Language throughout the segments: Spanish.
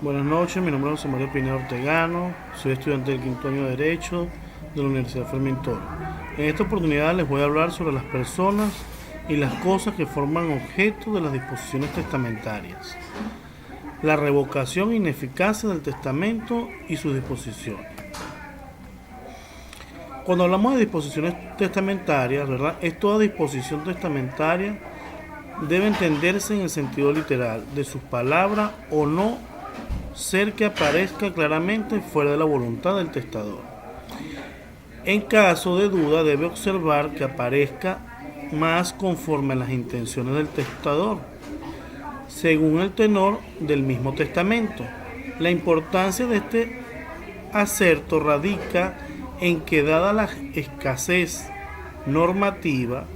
Buenas noches, mi nombre es José María Pineda Ortegano, soy estudiante del quinto año de Derecho de la Universidad Fermín Toro. En esta oportunidad les voy a hablar sobre las personas y las cosas que forman objeto de las disposiciones testamentarias, la revocación e ineficacia del testamento y sus disposiciones. Cuando hablamos de disposiciones testamentarias, ¿verdad? Es toda disposición testamentaria debe entenderse en el sentido literal de sus palabras o no ser que aparezca claramente fuera de la voluntad del testador. En caso de duda debe observar que aparezca más conforme a las intenciones del testador, según el tenor del mismo testamento. La importancia de este acerto radica en que, dada la escasez normativa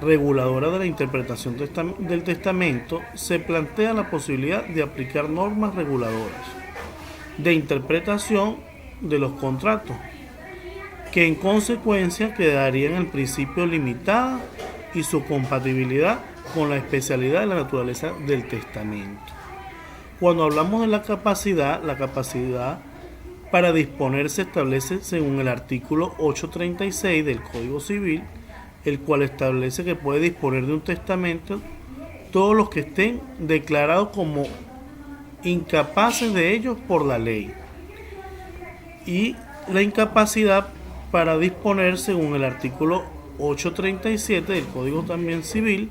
reguladora de la interpretación del testamento, se plantea la posibilidad de aplicar normas reguladoras de interpretación de los contratos, que en consecuencia quedarían el principio limitada y su compatibilidad con la especialidad de la naturaleza del testamento. Cuando hablamos de la capacidad para disponer se establece según el artículo 836 del Código Civil, el cual establece que puede disponer de un testamento todos los que estén declarados como incapaces de ellos por la ley. Y la incapacidad para disponer según el artículo 837 del Código también Civil,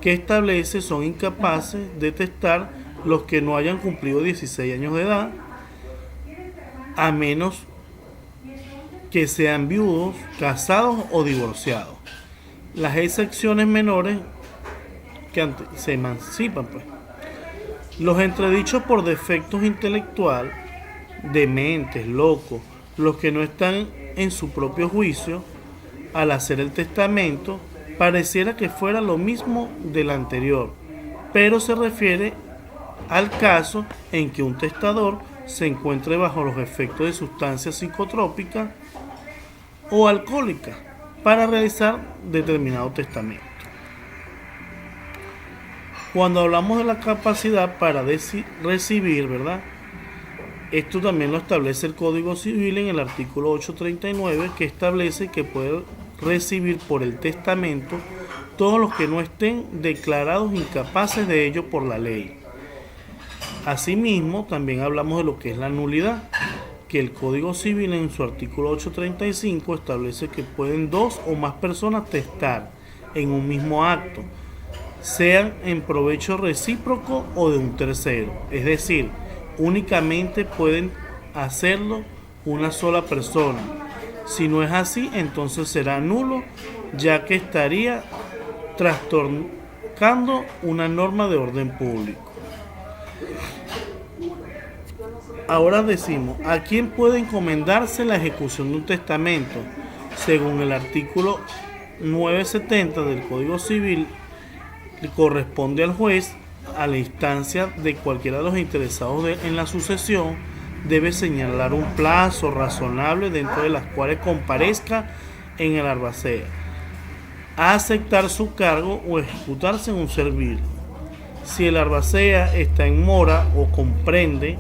que establece son incapaces de testar los que no hayan cumplido 16 años de edad, a menos que sean viudos, casados o divorciados. Las excepciones menores que se emancipan, pues. Los entredichos por defectos intelectuales, dementes, locos, los que no están en su propio juicio, al hacer el testamento, pareciera que fuera lo mismo del anterior, pero se refiere al caso en que un testador se encuentre bajo los efectos de sustancias psicotrópicas o alcohólicas para realizar determinado testamento. Cuando hablamos de la capacidad para recibir, ¿verdad? Esto también lo establece el Código Civil en el artículo 839, que establece que puede recibir por el testamento todos los que no estén declarados incapaces de ello por la ley. Asimismo, también hablamos de lo que es la nulidad, que el Código Civil en su artículo 835 establece que pueden dos o más personas testar en un mismo acto, sean en provecho recíproco o de un tercero. Es decir, únicamente pueden hacerlo una sola persona. Si no es así, entonces será nulo, ya que estaría trastocando una norma de orden público. Ahora decimos, ¿a quién puede encomendarse la ejecución de un testamento? Según el artículo 970 del Código Civil, corresponde al juez, a la instancia de cualquiera de los interesados en la sucesión, debe señalar un plazo razonable dentro de las cuales comparezca en el albacea a aceptar su cargo o ejecutarse en un servicio. Si el albacea está en mora o comprende,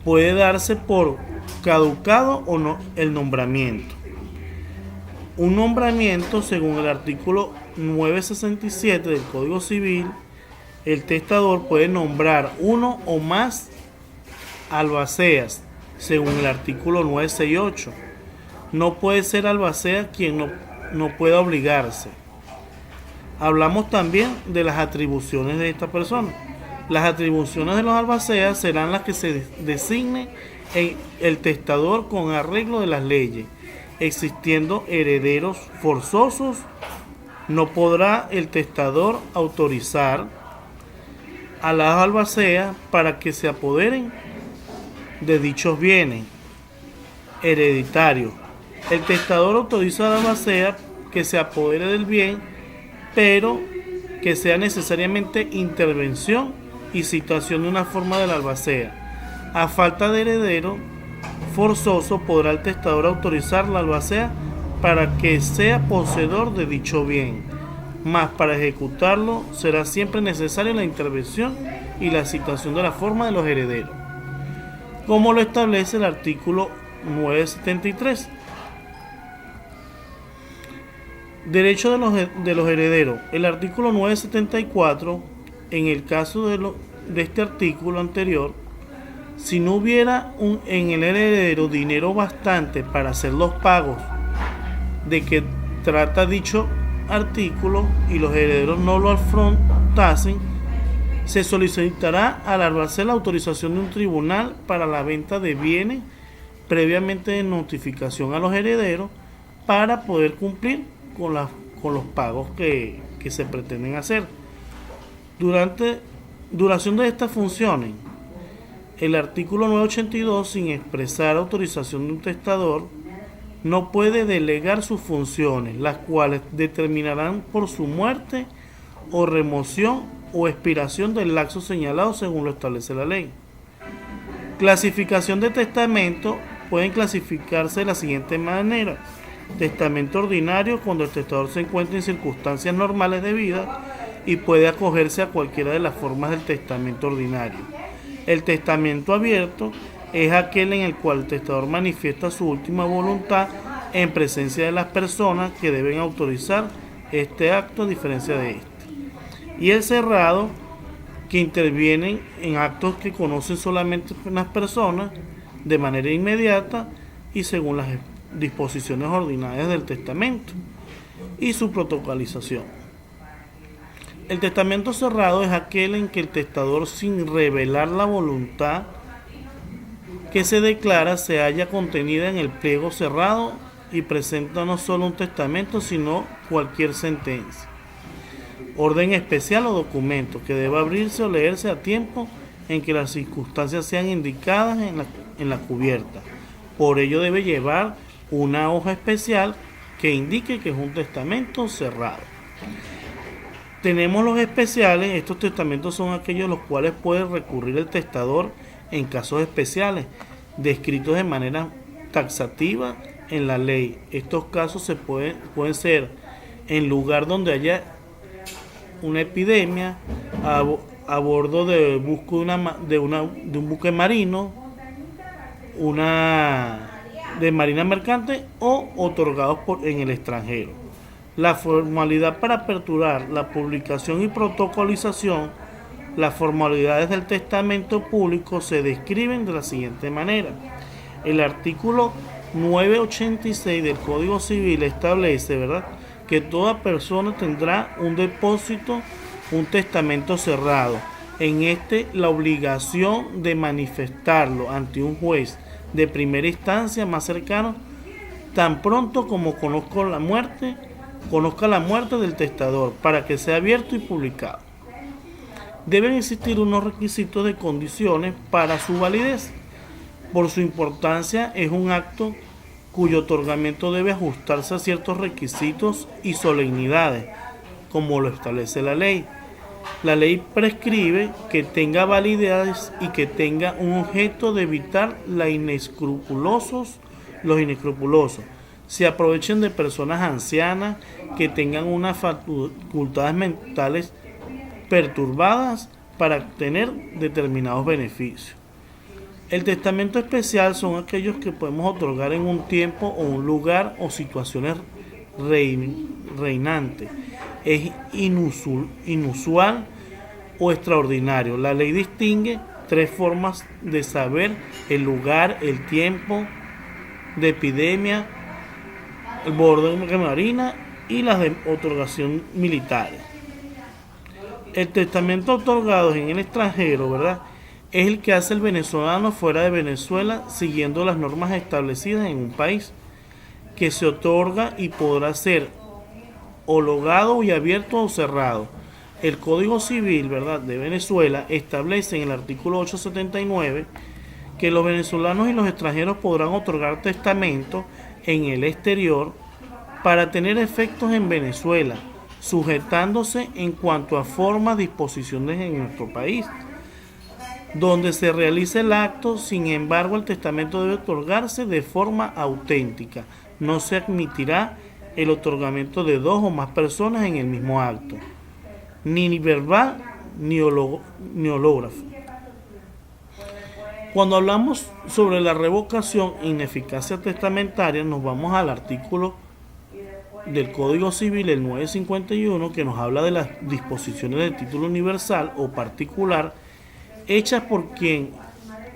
puede darse por caducado o no el nombramiento. Un nombramiento, según el artículo 967 del Código Civil, el testador puede nombrar uno o más albaceas, según el artículo 968. No puede ser albacea quien no pueda obligarse. Hablamos también de las atribuciones de esta persona. Las atribuciones de los albaceas serán las que se designe el testador con arreglo de las leyes. Existiendo herederos forzosos, no podrá el testador autorizar a las albaceas para que se apoderen de dichos bienes hereditarios. El testador autoriza a la albacea que se apodere del bien, pero que sea necesariamente intervención y situación de una forma de la albacea. A falta de heredero forzoso, podrá el testador autorizar la albacea para que sea poseedor de dicho bien, mas para ejecutarlo será siempre necesaria la intervención y la citación de la forma de los herederos, como lo establece el artículo 973. Derecho de los herederos. El artículo 974, en el caso de este artículo anterior, si no hubiera en el heredero dinero bastante para hacer los pagos de que trata dicho artículo y los herederos no lo afrontasen, se solicitará alargarse la autorización de un tribunal para la venta de bienes previamente de notificación a los herederos para poder cumplir con los pagos que se pretenden hacer. Duración de estas funciones. El artículo 982, sin expresar autorización de un testador, no puede delegar sus funciones, las cuales determinarán por su muerte o remoción o expiración del lapso señalado según lo establece la ley. Clasificación de testamento. Pueden clasificarse de la siguiente manera: testamento ordinario, cuando el testador se encuentra en circunstancias normales de vida y puede acogerse a cualquiera de las formas del testamento ordinario. El testamento abierto es aquel en el cual el testador manifiesta su última voluntad en presencia de las personas que deben autorizar este acto a diferencia de este. Y el cerrado, que intervienen en actos que conocen solamente las personas de manera inmediata y según las disposiciones ordinarias del testamento y su protocolización. El testamento cerrado es aquel en que el testador, sin revelar la voluntad que se declara, se halla contenida en el pliego cerrado y presenta no solo un testamento, sino cualquier sentencia, orden especial o documento que deba abrirse o leerse a tiempo en que las circunstancias sean indicadas en la cubierta. Por ello debe llevar una hoja especial que indique que es un testamento cerrado. Tenemos los especiales. Estos testamentos son aquellos los cuales puede recurrir el testador en casos especiales, descritos de manera taxativa en la ley. Estos casos pueden ser en lugar donde haya una epidemia, a bordo de un buque marino, de marina mercante, o otorgados en el extranjero. La formalidad para aperturar la publicación y protocolización. Las formalidades del testamento público se describen de la siguiente manera. El artículo 986 del Código Civil establece, ¿verdad?, que toda persona tendrá un depósito, un testamento cerrado. En la obligación de manifestarlo ante un juez de primera instancia más cercano, tan pronto como conozca la muerte del testador, para que sea abierto y publicado. Deben existir unos requisitos de condiciones para su validez. Por su importancia, es un acto cuyo otorgamiento debe ajustarse a ciertos requisitos y solemnidades, como lo establece la ley. La ley prescribe que tenga validez y que tenga un objeto de evitar los inescrupulosos, se aprovechen de personas ancianas que tengan unas facultades mentales perturbadas para obtener determinados beneficios. El testamento especial son aquellos que podemos otorgar en un tiempo o un lugar o situaciones reinantes. Es inusual o extraordinario. La ley distingue tres formas de saber: el lugar, el tiempo de epidemia, el borde de marina y las de otorgación militares. El testamento otorgado en el extranjero, ¿verdad?, es el que hace el venezolano fuera de Venezuela siguiendo las normas establecidas en un país, que se otorga y podrá ser hologado y abierto o cerrado. El Código Civil, ¿verdad?, de Venezuela establece en el artículo 879 que los venezolanos y los extranjeros podrán otorgar testamentos en el exterior para tener efectos en Venezuela, sujetándose en cuanto a formas, disposiciones en nuestro país, donde se realice el acto. Sin embargo, el testamento debe otorgarse de forma auténtica. No se admitirá el otorgamiento de dos o más personas en el mismo acto, ni verbal ni hológrafo. Cuando hablamos sobre la revocación e ineficacia testamentaria, nos vamos al artículo del Código Civil, el 951, que nos habla de las disposiciones de título universal o particular hechas por quien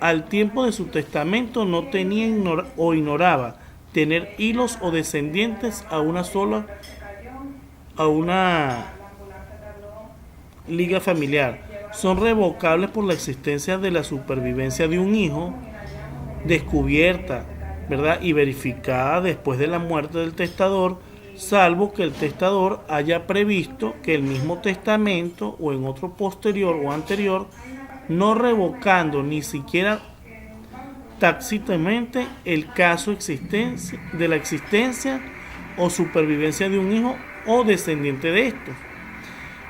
al tiempo de su testamento no tenía o ignoraba tener hilos o descendientes a una liga familiar. Son revocables por la existencia de la supervivencia de un hijo descubierta, ¿verdad?, y verificada después de la muerte del testador, salvo que el testador haya previsto que el mismo testamento o en otro posterior o anterior, no revocando ni siquiera tácitamente el caso de la existencia o supervivencia de un hijo o descendiente de estos.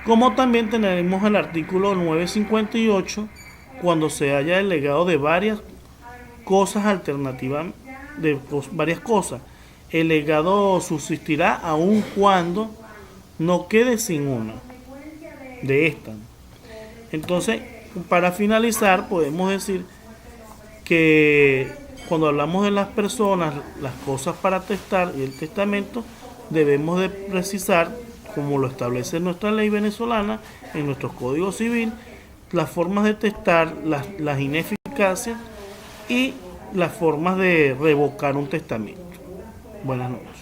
Como también tenemos el artículo 958, cuando se haya el legado de varias cosas alternativas, varias cosas. El legado subsistirá aun cuando no quede sin una de estas. Entonces, para finalizar, podemos decir que cuando hablamos de las personas, las cosas para testar y el testamento, debemos de precisar, como lo establece nuestra ley venezolana, en nuestro Código Civil, las formas de testar, las ineficacias y las formas de revocar un testamento. Buenas noches.